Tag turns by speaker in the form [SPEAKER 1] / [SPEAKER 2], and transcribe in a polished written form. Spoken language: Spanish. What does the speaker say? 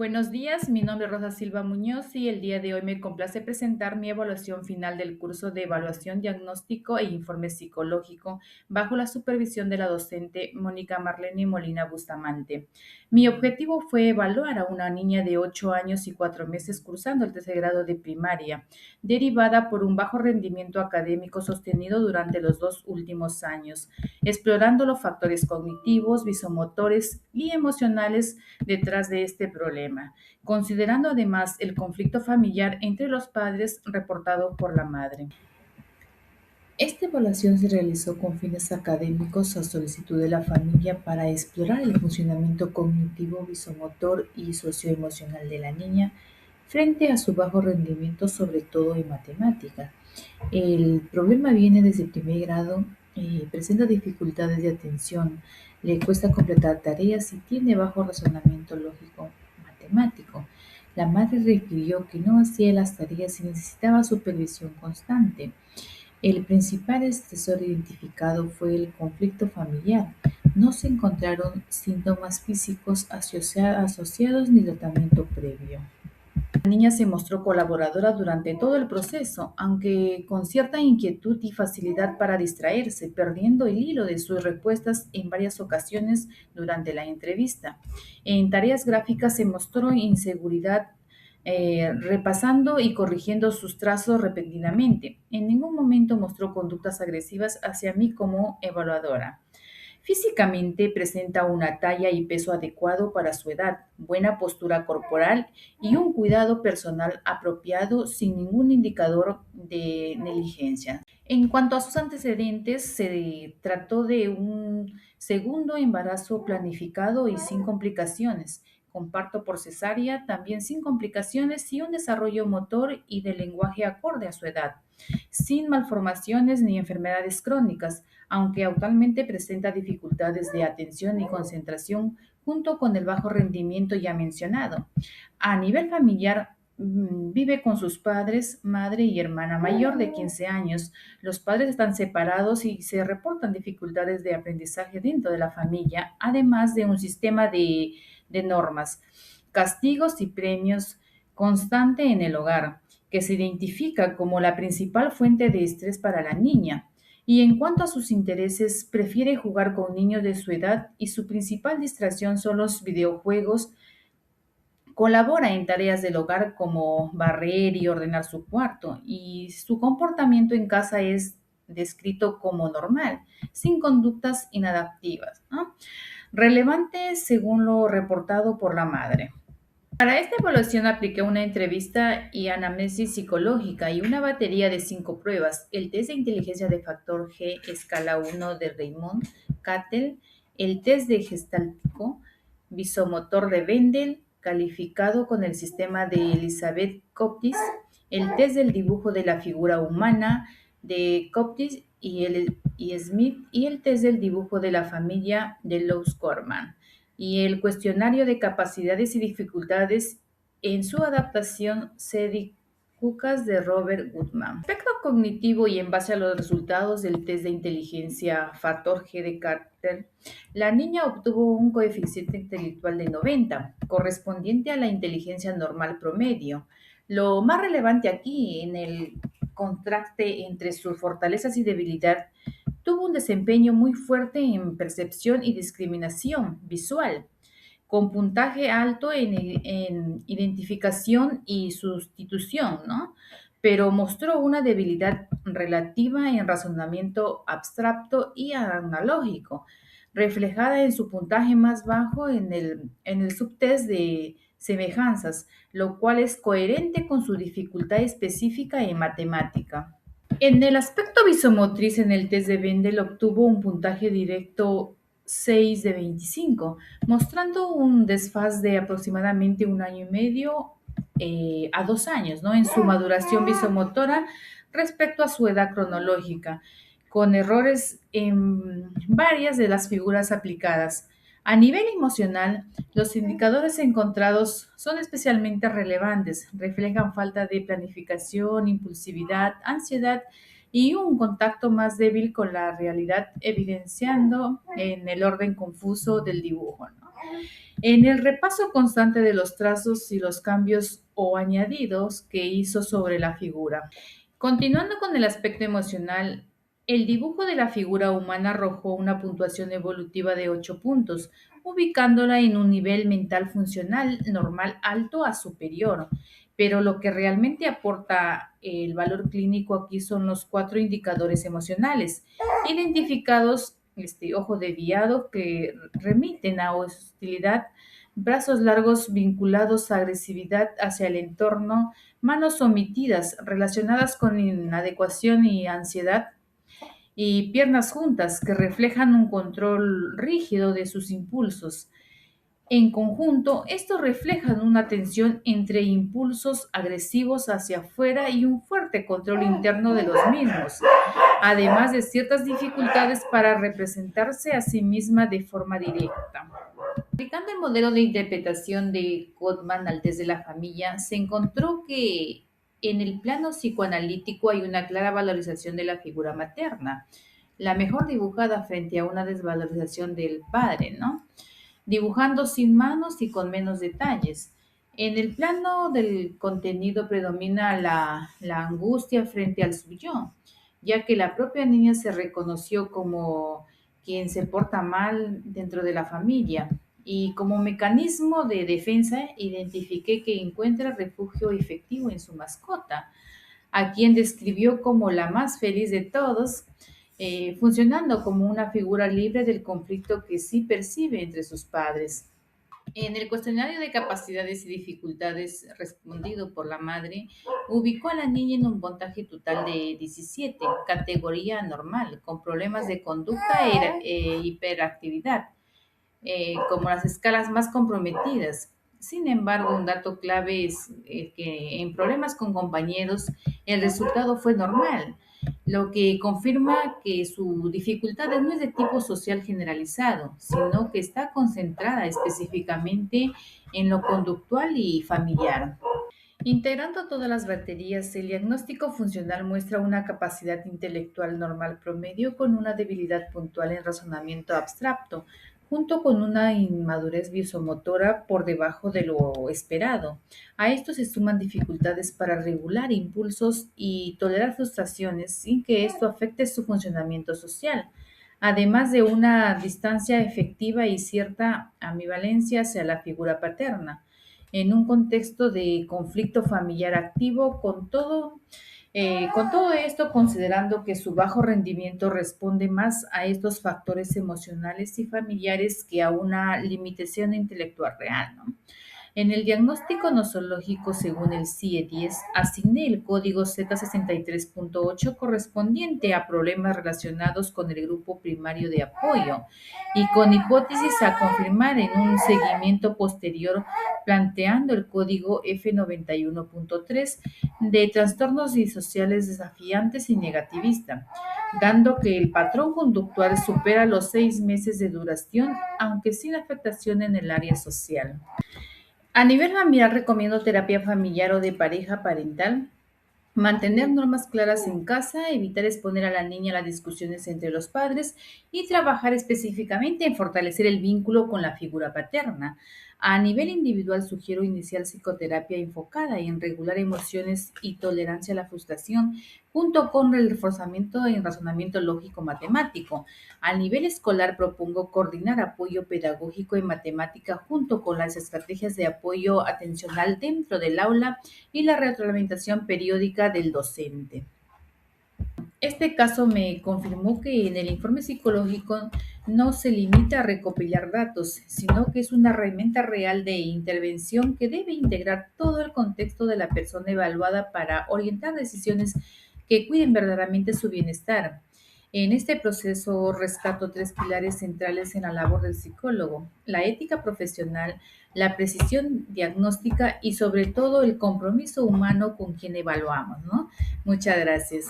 [SPEAKER 1] Buenos días, mi nombre es Rosa Silva Muñoz y el día de hoy me complace presentar mi evaluación final del curso de evaluación diagnóstico e informe psicológico bajo la supervisión de la docente Mónica Marlene Molina Bustamante. Mi objetivo fue evaluar a una niña de 8 años y 4 meses cursando el tercer grado de primaria, derivada por un bajo rendimiento académico sostenido durante los 2 últimos años, explorando los factores cognitivos, visomotores y emocionales detrás de este problema, considerando además el conflicto familiar entre los padres reportado por la madre. Esta evaluación se realizó con fines académicos a solicitud de la familia para explorar el funcionamiento cognitivo, visomotor y socioemocional de la niña frente a su bajo rendimiento, sobre todo en matemática. El problema viene desde el primer grado, presenta dificultades de atención, le cuesta completar tareas y tiene bajo razonamiento lógico matemático. La madre refirió que no hacía las tareas y necesitaba supervisión constante. El principal estresor identificado fue el conflicto familiar. No se encontraron síntomas físicos asociados ni tratamiento previo. La niña se mostró colaboradora durante todo el proceso, aunque con cierta inquietud y facilidad para distraerse, perdiendo el hilo de sus respuestas en varias ocasiones durante la entrevista. En tareas gráficas se mostró inseguridad, repasando y corrigiendo sus trazos repentinamente. En ningún momento mostró conductas agresivas hacia mí como evaluadora. Físicamente presenta una talla y peso adecuado para su edad, buena postura corporal y un cuidado personal apropiado sin ningún indicador de negligencia. En cuanto a sus antecedentes, se trató de un segundo embarazo planificado y sin complicaciones, con parto por cesárea, también sin complicaciones y un desarrollo motor y de lenguaje acorde a su edad, sin malformaciones ni enfermedades crónicas, aunque actualmente presenta dificultades de atención y concentración junto con el bajo rendimiento ya mencionado. A nivel familiar, vive con sus padres, madre y hermana mayor de 15 años. Los padres están separados y se reportan dificultades de aprendizaje dentro de la familia, además de un sistema de normas, castigos y premios constante en el hogar, que se identifica como la principal fuente de estrés para la niña. Y en cuanto a sus intereses, prefiere jugar con niños de su edad y su principal distracción son los videojuegos. Colabora en tareas del hogar como barrer y ordenar su cuarto, y su comportamiento en casa es descrito como normal, sin conductas inadaptivas, ¿no? Relevante según lo reportado por la madre. Para esta evaluación apliqué una entrevista y anamnesis psicológica y una batería de 5 pruebas: el test de inteligencia de factor G escala 1 de Raymond Cattell, el test de gestáltico visomotor de Bendel, calificado con el sistema de Elizabeth Coptis, el test del dibujo de la figura humana de Coptis y Smith, y el test del dibujo de la familia de Lowe's Corman, y el cuestionario de capacidades y dificultades en su adaptación CEDIC Cucas de Robert Goodman. Aspecto cognitivo, y en base a los resultados del test de inteligencia factor G de Carter, la niña obtuvo un coeficiente intelectual de 90, correspondiente a la inteligencia normal promedio. Lo más relevante aquí en el contraste entre sus fortalezas y debilidad, tuvo un desempeño muy fuerte en percepción y discriminación visual, con puntaje alto en identificación y sustitución, ¿no? Pero mostró una debilidad relativa en razonamiento abstracto y analógico, reflejada en su puntaje más bajo en el subtest de semejanzas, lo cual es coherente con su dificultad específica en matemática. En el aspecto visomotriz, en el test de Bendel obtuvo un puntaje directo 6 de 25, mostrando un desfaz de aproximadamente 1 año y medio a 2 años, ¿no? En su maduración visomotora respecto a su edad cronológica, con errores en varias de las figuras aplicadas. A nivel emocional, los indicadores encontrados son especialmente relevantes, reflejan falta de planificación, impulsividad, ansiedad y un contacto más débil con la realidad, evidenciando en el orden confuso del dibujo, ¿no? En el repaso constante de los trazos y los cambios o añadidos que hizo sobre la figura. Continuando con el aspecto emocional, el dibujo de la figura humana arrojó una puntuación evolutiva de 8 puntos, ubicándola en un nivel mental funcional normal alto a superior. Pero lo que realmente aporta el valor clínico aquí son los 4 indicadores emocionales, identificados, ojo desviado, que remiten a hostilidad, brazos largos vinculados a agresividad hacia el entorno, manos omitidas relacionadas con inadecuación y ansiedad, y piernas juntas que reflejan un control rígido de sus impulsos. En conjunto, estos reflejan una tensión entre impulsos agresivos hacia afuera y un fuerte control interno de los mismos, además de ciertas dificultades para representarse a sí misma de forma directa. Aplicando el modelo de interpretación de Gottman al test de la familia, se encontró que en el plano psicoanalítico hay una clara valorización de la figura materna, la mejor dibujada frente a una desvalorización del padre, ¿no? Dibujando sin manos y con menos detalles. En el plano del contenido predomina la angustia frente al suyo, ya que la propia niña se reconoció como quien se porta mal dentro de la familia y como mecanismo de defensa identifiqué que encuentra refugio efectivo en su mascota, a quien describió como la más feliz de todos, funcionando como una figura libre del conflicto que sí percibe entre sus padres. En el cuestionario de capacidades y dificultades respondido por la madre, ubicó a la niña en un puntaje total de 17, categoría normal, con problemas de conducta e hiperactividad, como las escalas más comprometidas. Sin embargo, un dato clave es que en problemas con compañeros el resultado fue normal, lo que confirma que su dificultad no es de tipo social generalizado, sino que está concentrada específicamente en lo conductual y familiar. Integrando todas las baterías, el diagnóstico funcional muestra una capacidad intelectual normal promedio con una debilidad puntual en razonamiento abstracto, junto con una inmadurez visomotora por debajo de lo esperado. A esto se suman dificultades para regular impulsos y tolerar frustraciones sin que esto afecte su funcionamiento social, además de una distancia efectiva y cierta ambivalencia hacia la figura paterna en un contexto de conflicto familiar activo, con todo esto considerando que su bajo rendimiento responde más a estos factores emocionales y familiares que a una limitación intelectual real, ¿no? En el diagnóstico nosológico, según el CIE-10, asigné el código Z63.8 correspondiente a problemas relacionados con el grupo primario de apoyo y con hipótesis a confirmar en un seguimiento posterior planteando el código F91.3 de trastornos disociales desafiantes y negativista, dando que el patrón conductual supera los 6 meses de duración, aunque sin afectación en el área social. A nivel familiar recomiendo terapia familiar o de pareja parental, mantener normas claras en casa, evitar exponer a la niña a las discusiones entre los padres y trabajar específicamente en fortalecer el vínculo con la figura paterna. A nivel individual sugiero iniciar psicoterapia enfocada en regular emociones y tolerancia a la frustración, junto con el reforzamiento en razonamiento lógico-matemático. A nivel escolar propongo coordinar apoyo pedagógico en matemática junto con las estrategias de apoyo atencional dentro del aula y la retroalimentación periódica del docente. Este caso me confirmó que en el informe psicológico no se limita a recopilar datos, sino que es una herramienta real de intervención que debe integrar todo el contexto de la persona evaluada para orientar decisiones que cuiden verdaderamente su bienestar. En este proceso rescato 3 pilares centrales en la labor del psicólogo: la ética profesional, la precisión diagnóstica y sobre todo el compromiso humano con quien evaluamos, ¿no? Muchas gracias.